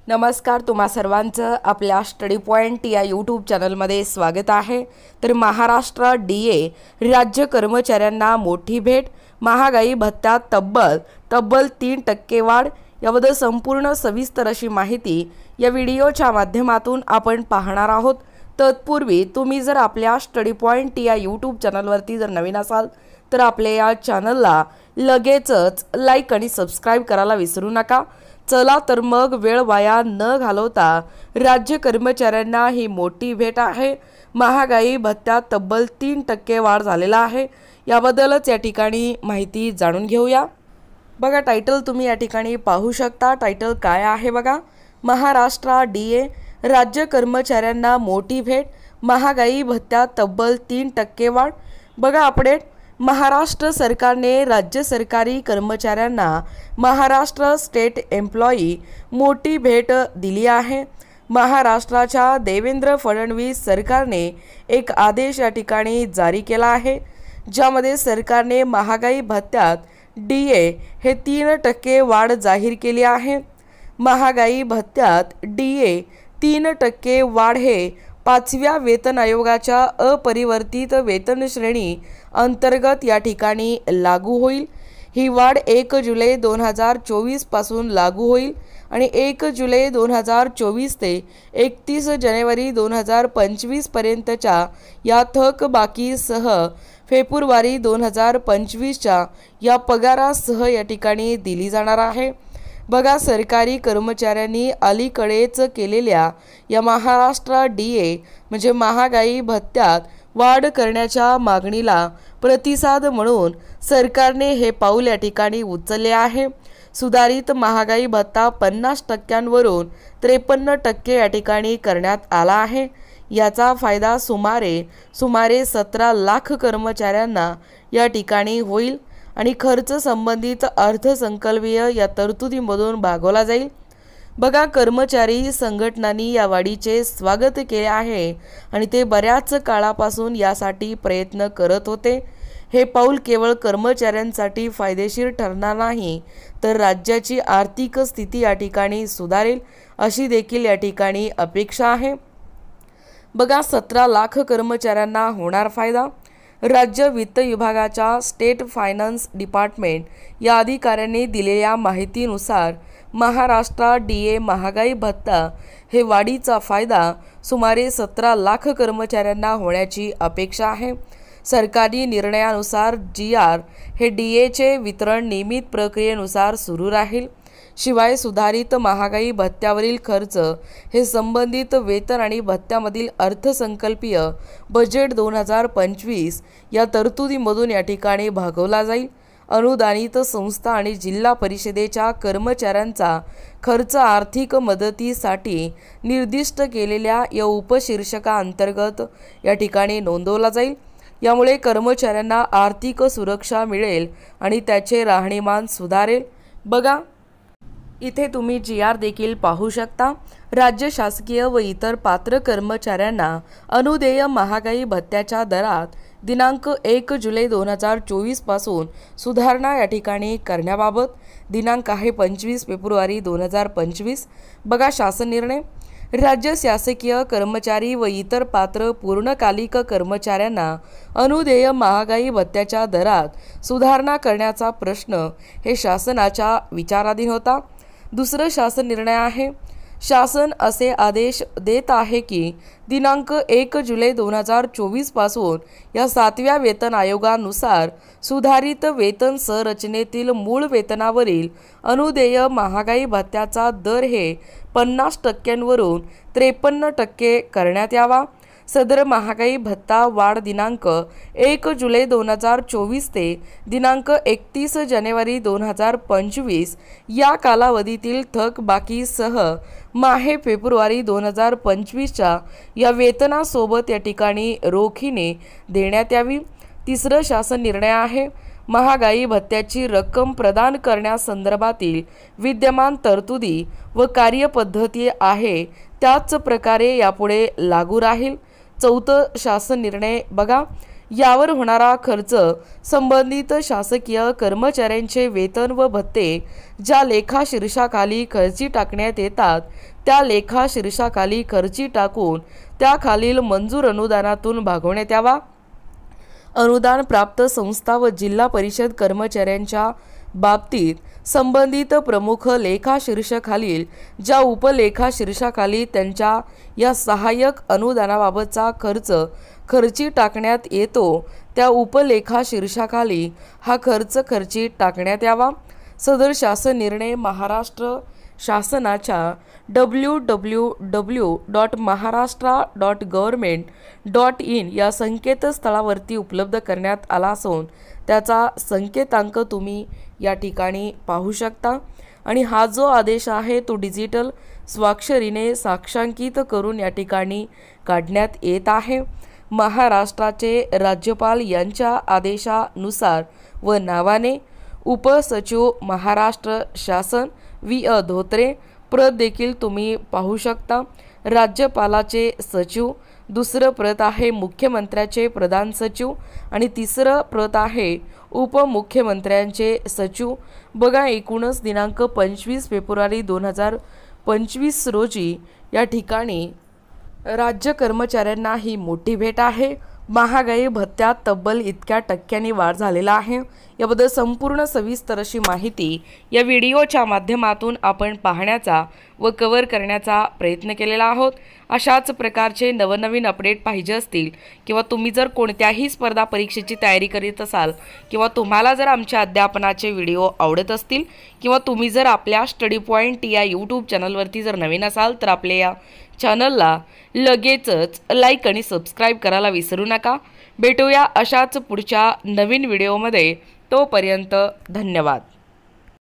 नमस्कार, तुम्हा सर्वांचं आपल्या स्टडी पॉइंट या यूट्यूब चॅनलमध्ये स्वागत आहे। तर महाराष्ट्र DA राज्य कर्मचाऱ्यांना मोठी भेट, महागाई भत्त्यात तब्बल 3% वाढ, याबद्दल संपूर्ण सविस्तर अशी माहिती या व्हिडिओच्या माध्यमातून आपण पाहणार आहोत। तत्पूर्वी तुम्ही जर आपल्या स्टडी पॉइंट या यूट्यूब चॅनलवरती जर नवीन असाल तर आपल्या या चॅनलला लगेचच लाईक आणि सबस्क्राइब करायला विसरू नका। चला तर मग वेळ वाया न घालवता राज्य कर्मचाऱ्यांना ही मोठी भेट आहे। महागाई भत्त्यात तब्बल 3% वाढ झालेला आहे, याबद्दलच या ठिकाणी माहिती जाणून घेऊया। बघा, टायटल तुम्ही या ठिकाणी पाहू शकता। टायटल काय आहे बघा, महाराष्ट्र DA राज्य कर्मचाऱ्यांना मोठी भेट, महागाई भत्त्यात तब्बल 3% वाढ। बघा अपडेट, महाराष्ट्र सरकारने राज्य सरकारी कर्मचाऱ्यांना महाराष्ट्र स्टेट एम्प्लॉई मोठी भेट दिली आहे। महाराष्ट्राच्या देवेंद्र फडणवीस सरकारने एक आदेश या ठिकाणी जारी केला आहे, ज्यामध्ये सरकारने महागाई भत्त्यात DA हे 3% वाढ जाहीर केली आहे। महागाई भत्त्यात DA 3% वाढ हे 5व्या वेतन आयोगाच्या अपरिवर्तित वेतन श्रेणी अंतर्गत या ठिकाणी लागू होईल। ही वाढ 1 जुलै 2024 पासून लागू होईल आणि 1 जुलै 2024 ते 31 जानेवारी 2025 पर्यंतच्या या थकबाकीसह फेब्रुवारी 2025च्या या पगारासह या ठिकाणी दिली जाणार आहे। बघा, सरकारी कर्मचाऱ्यांनी अलीकडेच केलेल्या या महाराष्ट्र DA म्हणजे महागाई भत्त्यात वाढ करण्याच्या मागणीला प्रतिसाद म्हणून सरकारने हे पाऊल या ठिकाणी उचलले आहे। सुधारित महागाई भत्ता 50%वरून 53% या ठिकाणी करण्यात आला आहे। याचा फायदा सुमारे 17 लाख कर्मचाऱ्यांना या ठिकाणी होईल आणि खर्च संबंधित अर्थसंकल्पीय या तरतुदीमधून भागवला जाईल। बघा, कर्मचारी संघटनांनी या वाढीचे स्वागत केले आहे आणि ते बऱ्याच काळापासून यासाठी प्रयत्न करत होते। हे पाऊल केवळ कर्मचाऱ्यांसाठी फायदेशीर ठरणार नाही, तर राज्याची आर्थिक स्थिती या ठिकाणी सुधारेल अशी देखील या ठिकाणी अपेक्षा आहे। बघा, 17 लाख कर्मचाऱ्यांना होणार फायदा। राज्य वित्त विभागाच्या स्टेट फायनान्स डिपार्टमेंट या अधिकाऱ्यांनी दिलेल्या माहितीनुसार महाराष्ट्र DA महागाई भत्ता हे वाढीचा फायदा सुमारे 17 लाख कर्मचाऱ्यांना होण्याची अपेक्षा आहे। सरकारी निर्णयानुसार GR हे DAचे वितरण नियमित प्रक्रियेनुसार सुरू राहील। शिवाय सुधारित महागाई भत्त्यावरील खर्च हे संबंधित वेतन आणि भत्त्यामधील अर्थसंकल्पीय बजेट 2025 या तरतुदीमधून या ठिकाणी भागवला जाईल। अनुदानित संस्था आणि जिल्हा परिषदेच्या कर्मचाऱ्यांचा खर्च आर्थिक मदतीसाठी निर्दिष्ट केलेल्या या उपशीर्षकाअंतर्गत या ठिकाणी नोंदवला जाईल। यामुळे कर्मचाऱ्यांना आर्थिक सुरक्षा मिळेल आणि त्याचे राहणीमान सुधारेल। बघा, इथे तुम्ही GR देखील पाहू शकता। राज्य शासकीय व इतर पात्र कर्मचाऱ्यांना अनुदेय महागाई भत्त्याच्या दरात दिनांक 1 जुलै 2024 पासून सुधारणा या ठिकाणी करण्याबाबत दिनांक आहे 25 फेब्रुवारी 2025। बघा, शासन निर्णय, राज्य शासकीय कर्मचारी व इतर पात्र पूर्णकालिक कर्मचाऱ्यांना अनुदेय महागाई भत्त्याच्या दरात सुधारणा करण्याचा प्रश्न हे शासनाच्या विचाराधीन होता। दुसरं शासन निर्णय आहे, शासन असे आदेश देत आहे की दिनांक 1 जुलै 2024 पासून या 7व्या वेतन आयोगानुसार सुधारित वेतन संरचनेतील मूळ वेतनावरील अनुदेय महागाई भत्त्याचा दर हे 50%वरून 53% करण्यात यावा। सदर महागाई भत्ता वाढ दिनांक 1 जुलै 2024 ते दिनांक 31 जानेवारी 2025 या कालावधीतील थकबाकीसह माहे फेब्रुवारी 2025च्या या वेतनासोबत या ठिकाणी रोखीने देण्यात यावी। तिसरं शासन निर्णय आहे, महागाई भत्त्याची रक्कम प्रदान करण्यासंदर्भातील विद्यमान तरतुदी व कार्यपद्धती आहे त्याच प्रकारे यापुढे लागू राहील। चौथं शासन निर्णय, बघा, यावर होणारा खर्च संबंधित शासकीय कर्मचाऱ्यांचे वेतन व भत्ते ज्या लेखा शीर्षाखाली खर्ची टाकण्यात येतात त्या लेखा शीर्षाखाली खर्ची टाकून त्याखालील मंजूर अनुदानातून भागवण्यात यावा। अनुदान प्राप्त संस्था व जिल्हा परिषद कर्मचाऱ्यांच्या बाबतीत संबंधित प्रमुख लेखा शीर्षाखालील ज्या उपलेखा शीर्षाखाली त्यांच्या या सहाय्यक अनुदानाबाबतचा खर्च खर्ची टाकण्यात येतो त्या उपलेखा शीर्षाखाली हा खर्च खर्ची टाकण्यात यावा। सदर शासन निर्णय महाराष्ट्र शासनाच्या www.maharashtra.government.in या संकेतस्थळावरती उपलब्ध करण्यात आला असून त्याचा संकेतांक तुम्ही या ठिकाणी पाहू शकता। आणि हा जो आदेश आहे तो डिजिटल स्वाक्षरीने साक्षांकित करून या ठिकाणी काढण्यात येत आहे। महाराष्ट्राचे राज्यपाल यांच्या आदेशानुसार व नावाने उपसचिव महाराष्ट्र शासन V. धोत्रे प्रत देखील तुम्ही पाहू शकता। राज्यपालाचे सचिव, दुसरं प्रत आहे मुख्यमंत्र्याचे प्रधान सचिव आणि तिसरं प्रत आहे उपमुख्यमंत्र्यांचे सचिव। बघा एकूणच दिनांक 25 फेब्रुवारी 2025 रोजी या ठिकाणी राज्य कर्मचाऱ्यांना ही मोठी भेट आहे। महागाई भत्त्यात तब्बल इतक्या टक्क्यांनी वाढ झालेला आहे। याबद्दल संपूर्ण सविस्तर अशी माहिती या व्हिडिओच्या माध्यमातून आपण पाहण्याचा व कव्हर करण्याचा प्रयत्न केलेला आहोत। अशाच प्रकारचे नवनवीन अपडेट पाहिजे असतील किंवा तुम्ही जर कोणत्याही स्पर्धा परीक्षेची तयारी करीत असाल किंवा तुम्हाला जर आमच्या अध्यापनाचे व्हिडिओ आवडत असतील किंवा तुम्ही जर आपल्या स्टडी पॉइंट या यूट्यूब चॅनलवरती जर नवीन असाल तर आपल्या या चॅनलला लगेचच लाईक आणि सबस्क्राईब करायला विसरू नका। भेटूया अशाच पुढच्या नवीन व्हिडिओमध्ये, तोपर्यंत धन्यवाद।